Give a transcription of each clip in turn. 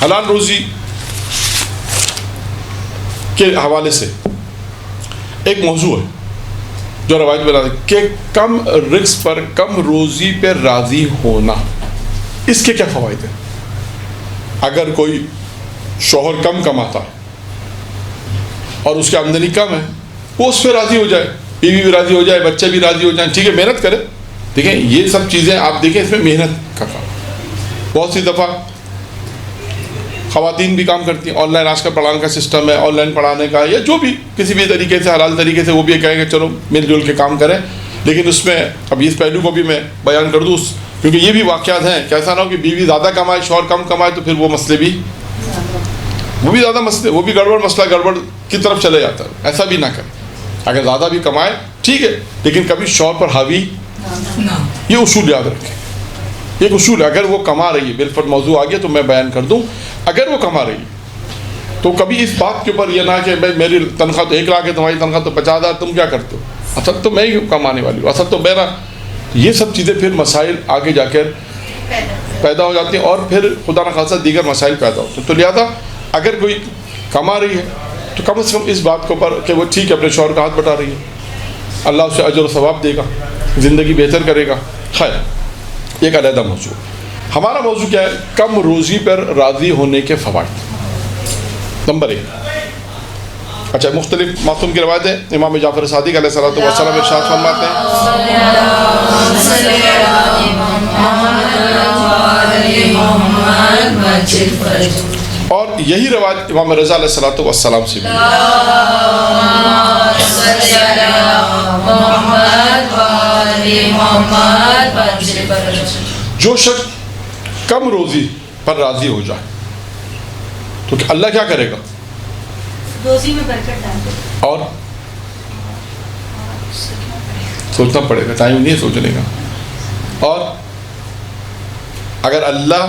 حلال روزی کے حوالے سے ایک موضوع ہے جو روایت میں لاتے کہ کم رزق پر کم روزی پہ راضی ہونا، اس کے کیا فوائد ہیں؟ اگر کوئی شوہر کم کماتا ہے اور اس کی آمدنی کم ہے، وہ اس پہ راضی ہو جائے، بیوی بھی راضی ہو جائے، بچے بھی راضی ہو جائیں، ٹھیک ہے، محنت کرے. دیکھیں یہ سب چیزیں آپ دیکھیں، اس میں محنت کا کام. بہت سی دفعہ خواتین بھی کام کرتی ہیں، آن لائن آج کل پڑھانے کا سسٹم ہے، آن لائن پڑھانے کا، یا جو بھی کسی بھی طریقے سے حلال طریقے سے وہ بھی کہیں کہ چلو مل جل کے کام کریں. لیکن اس میں اب اس پہلو کو بھی میں بیان کر دوں، کیونکہ یہ بھی واقعات ہیں کہ ایسا نہ ہو کہ بیوی زیادہ کمائے شوہر کم کمائے تو پھر وہ مسئلے بھی زیادہ مسئلے، وہ بھی گڑبڑ، مسئلہ گڑبڑ کی طرف چلے جاتا ہے. ایسا بھی نہ کریں. اگر زیادہ بھی کمائے ٹھیک ہے، لیکن کبھی شوہر پر حاوی، یہ اصول یاد رکھیں. ایک اصول ہے، اگر وہ کما رہی ہے، بالفرض موضوع آ گیا تو میں بیان کر دوں، اگر وہ کما رہی ہے تو کبھی اس بات کے اوپر یہ نہ کہ بھائی میری تنخواہ تو 1 لاکھ ہے، تمہاری تنخواہ تو 50,000، تم کیا کرتے ہو، اصل تو میں ہی کمانے والی ہوں، اصل تو میرا. یہ سب چیزیں پھر مسائل آگے جا کر پیدا ہو جاتی ہیں اور پھر خدا نہ خاصہ دیگر مسائل پیدا ہوتے ہیں. تو لہٰذا اگر کوئی کما رہی ہے تو کم از کم اس بات کے اوپر کہ وہ ٹھیک ہے اپنے شوہر کا ہاتھ بٹا رہی ہے، اللہ اسے اجر و ثواب دے گا، زندگی بہتر کرے گا. خیر ایک علیحدہ موضوع. ہمارا موضوع کیا ہے؟ کم روزی پر راضی ہونے کے فوائد. نمبر 1، اچھا مختلف معصوم کی روایت ہے. امام جعفر صادق علیہ السلام ارشاد فرماتے ہیں، اور یہی روایت امام رضا علیہ السلام سے بھی، جو شخص کم روزی پر راضی ہو جائے تو اللہ کیا کرے گا؟ روزی میں برکت ڈال دے. اور سوچنا پڑے گا، ٹائم نہیں سوچنے کا. اور اگر اللہ،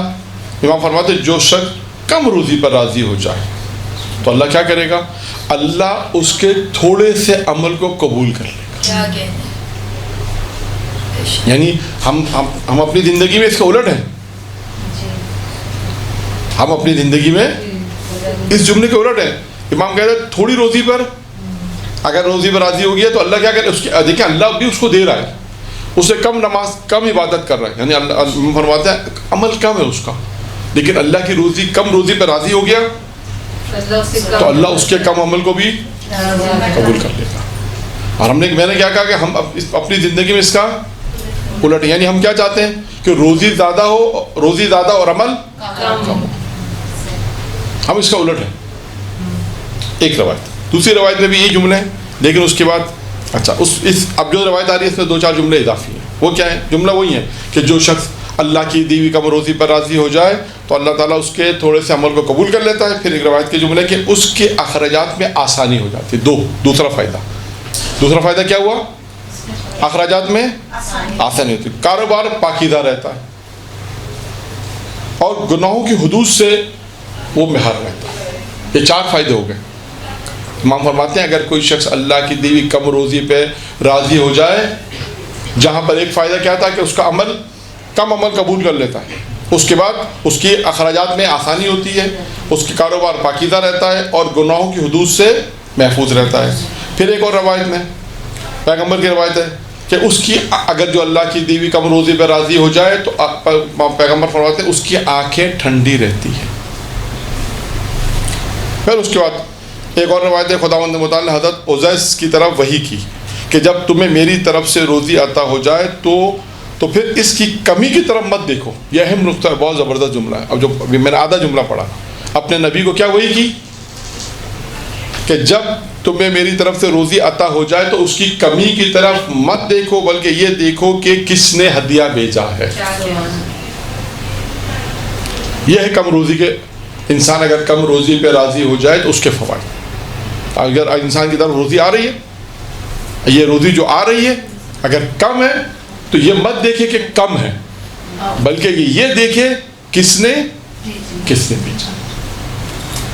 امام فرماتے جو شخص کم روزی پر راضی ہو جائے تو اللہ کیا کرے گا؟ اللہ اس کے تھوڑے سے عمل کو قبول کر لے گا. یعنی ہم اپنی زندگی میں اس کا الٹ ہیں. ہم اپنی زندگی میں اس جملے کے الٹ ہیں. امام کہتے ہیں تھوڑی روزی پر اگر روزی پر راضی ہو گیا تو اللہ کیا کرے؟ اس کی دیکھیں اللہ بھی اس کو دے رہا ہے، اسے کم نماز کم عبادت کر رہا ہے، یعنی اللہ فرماتا ہے عمل کم ہے اس کا، لیکن اللہ کی روزی کم روزی پر راضی ہو گیا تو اللہ اس کے کم عمل کو بھی قبول کر لے گا. اور میں نے کیا کہا کہ ہم اپنی زندگی میں اس کا الٹ، یعنی ہم کیا چاہتے ہیں کہ روزی زیادہ ہو، روزی زیادہ اور عمل کم ہو. ہم اس کا الٹ ہے. ایک روایت. دوسری روایت میں بھی یہی جملے ہیں، لیکن اس کے بعد اچھا اب جو روایت آ رہی ہے اس میں 2-4 جملے اضافی ہیں. وہ کیا ہے؟ جملہ وہی ہے کہ جو شخص اللہ کی دی ہوئی کم روزی پر راضی ہو جائے تو اللہ تعالیٰ اس کے تھوڑے سے عمل کو قبول کر لیتا ہے. پھر ایک روایت کے جملے کہ اس کے اخراجات میں آسانی ہو جاتی ہے. دوسرا فائدہ کیا ہوا؟ اخراجات میں آسانی ہوتی ہے، کاروبار پاکیزہ رہتا ہے اور گناہوں کی حدود سے وہ محر رہتا ہے. یہ 4 فائدے ہو گئے. امام فرماتے ہیں اگر کوئی شخص اللہ کی دی ہوئی کم روزی پہ راضی ہو جائے، جہاں پر ایک فائدہ کیا تھا کہ اس کا کم عمل قبول کر لیتا ہے، اس کے بعد اس کی اخراجات میں آسانی ہوتی ہے، اس کی کاروبار پاکیزہ رہتا ہے اور گناہوں کی حدود سے محفوظ رہتا ہے. پھر ایک اور روایت میں پیغمبر کی روایت ہے کہ اس کی اگر جو اللہ کی دی ہوئی کم روزی پہ راضی ہو جائے تو پیغمبر فرماتے ہیں اس کی آنکھیں ٹھنڈی رہتی ہیں. پھر اس کے بعد ایک اور روایت ہے خداوند متعال نے حضرت عزیز کی طرف وحی کی کہ جب تمہیں میری طرف سے روزی عطا ہو جائے تو پھر اس کی کمی کی طرف مت دیکھو. یہ اہم نقطہ ہے، بہت زبردست جملہ ہے. اب جو میں نے آدھا جملہ پڑھا، اپنے نبی کو کیا وحی کی کہ جب تمہیں میری طرف سے روزی عطا ہو جائے تو اس کی کمی کی طرف مت دیکھو، بلکہ یہ دیکھو کہ کس نے ہدیہ بھیجا ہے. یہ ہے کم روزی کے. انسان اگر کم روزی پہ راضی ہو جائے تو اس کے فوائد. اگر انسان کی طرف روزی آ رہی ہے، یہ روزی جو آ رہی ہے اگر کم ہے تو یہ مت دیکھے کہ کم ہے، بلکہ یہ دیکھے کس نے بھیجا.